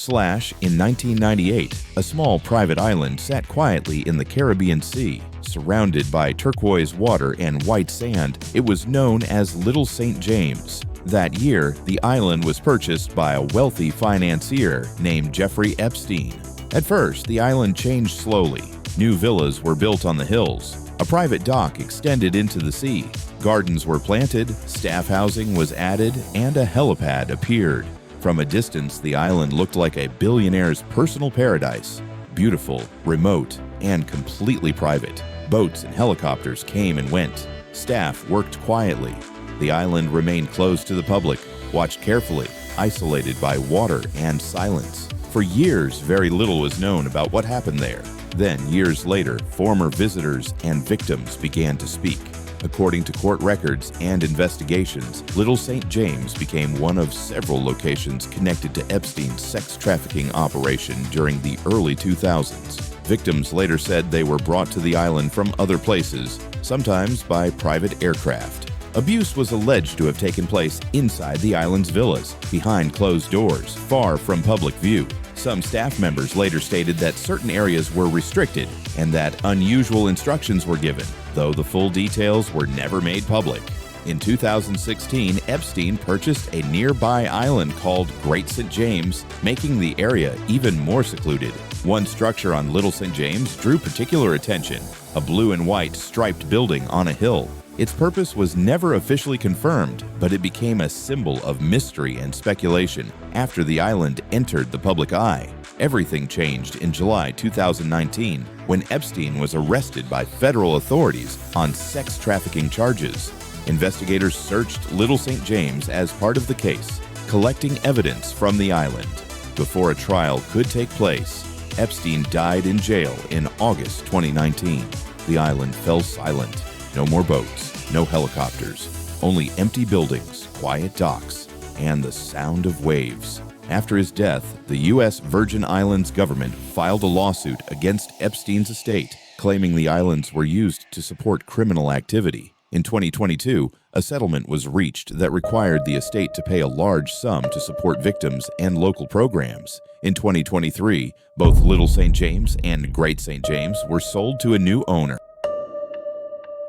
In 1998, a small private island sat quietly in the Caribbean Sea. Surrounded by turquoise water and white sand, it was known as Little St. James. That year, the island was purchased by a wealthy financier named Jeffrey Epstein. At first, the island changed slowly. New villas were built on the hills. A private dock extended into the sea. Gardens were planted, staff housing was added, and a helipad appeared. From a distance, the island looked like a billionaire's personal paradise. Beautiful, remote, and completely private. Boats and helicopters came and went. Staff worked quietly. The island remained closed to the public, watched carefully, isolated by water and silence. For years, very little was known about what happened there. Then, years later, former visitors and victims began to speak. According to court records and investigations, Little St. James became one of several locations connected to Epstein's sex trafficking operation during the early 2000s. Victims later said they were brought to the island from other places, sometimes by private aircraft. Abuse was alleged to have taken place inside the island's villas, behind closed doors, far from public view. Some staff members later stated that certain areas were restricted and that unusual instructions were given, though the full details were never made public. In 2016, Epstein purchased a nearby island called Great St. James, making the area even more secluded. One structure on Little St. James drew particular attention, a blue and white striped building on a hill. Its purpose was never officially confirmed, but it became a symbol of mystery and speculation after the island entered the public eye. Everything changed in July 2019 when Epstein was arrested by federal authorities on sex trafficking charges. Investigators searched Little St. James as part of the case, collecting evidence from the island. Before a trial could take place, Epstein died in jail in August 2019. The island fell silent. No more boats, no helicopters, only empty buildings, quiet docks, and the sound of waves. After his death, the U.S. Virgin Islands government filed a lawsuit against Epstein's estate, claiming the islands were used to support criminal activity. In 2022, a settlement was reached that required the estate to pay a large sum to support victims and local programs. In 2023, both Little St. James and Great St. James were sold to a new owner.